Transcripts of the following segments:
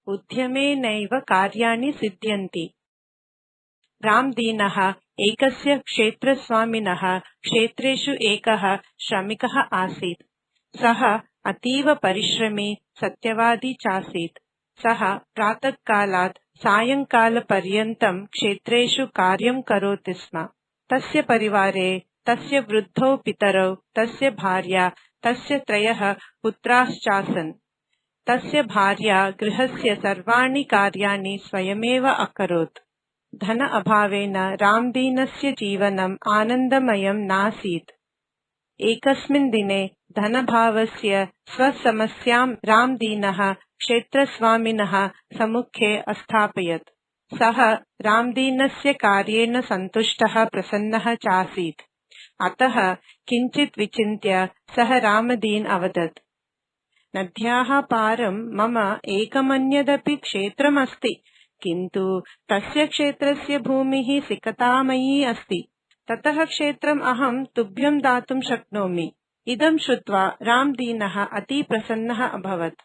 उद्यमेनैव कार्याणि सिद्ध्यन्ति। रामदीनः एकस्य क्षेत्रस्वामिनः क्षेत्रेषु एकः श्रमिकः आसीत्। सः अतीव परिश्रमी सत्यवादी चासीत्। सः प्रातःकालात् सायंकालपर्यन्तं क्षेत्रेषु कार्यं करोति स्म। तस्य परिवारे तस्य वृद्धौ पितरौ, तस्य भार्या, तस्य 3 पुत्राश्चासन्। तस्य भार्या गृहस्य सर्वाणि कार्याणि स्वयमेव अकरोत्। धन अभावेन रामदीनस्य जीवनम् आनन्दमयं नासीत्। एकस्मिन् दिने धनभावस्य स्वसमस्यां रामदीनः क्षेत्रस्वामिनः सम्मुखे अस्थापयत्। सः रामदीनस्य कार्येण सन्तुष्टः प्रसन्नः चासीत्। अतः किञ्चित् विचिन्त्य सः रामदीन अवदत्, नद्याः पारं मम एकमन्यदपि क्षेत्रमस्ति, किन्तु तस्य क्षेत्रस्य भूमिः सिकतामयी अस्ति। ततः क्षेत्रम् अहं तुभ्यं दातुं शक्नोमि। इदं श्रुत्वा रामदीनः अति प्रसन्नः अभवत्।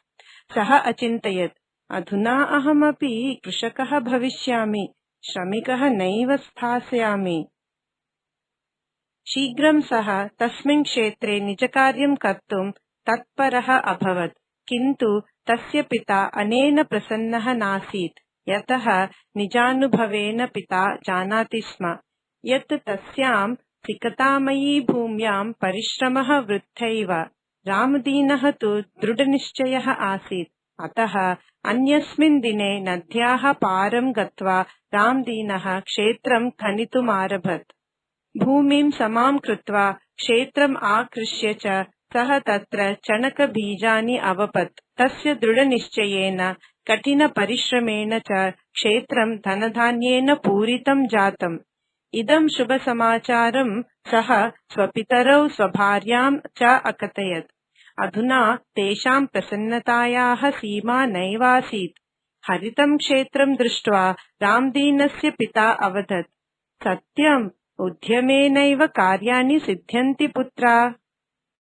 सः अचिन्तयत्, अधुना अहमपि कृषकः भविष्यामि, श्रमिकः नैव स्थास्यामि। शीघ्रं सः तस्मिन् क्षेत्रे निजकार्यं कर्तुं तत्परः अभवत्। किन्तु तस्य पिता अनेन प्रसन्नः नासीत्, यतः निजानुभवेन पिता जानाति स्म यत् तस्यां सिकतामयी भूम्यां परिश्रमः वृथैव। रामदीनः तु दृढनिश्चयः आसीत्। अतः अन्यस्मिन् दिने नद्याः पारं गत्वा रामदीनः क्षेत्रं खनितुमारभत। भूमिं समां कृत्वा क्षेत्रम् आकृष्य च सः तत्र चणकबीजानि अवपत्। तस्य दृढनिश्चयेन कठिनपरिश्रमेण च क्षेत्रं धनधान्येन पूरितं जातम्। इदं शुभसमाचारं सः स्वपितरौ स्वभार्यां च अकथयत्। अधुना तेषां प्रसन्नतायाः सीमा नैवासीत्। हरितं क्षेत्रं दृष्ट्वा रामदीनस्य पिता अवदत्, सत्यम्, उद्यमेनैव कार्याणि सिद्ध्यन्ति पुत्रा।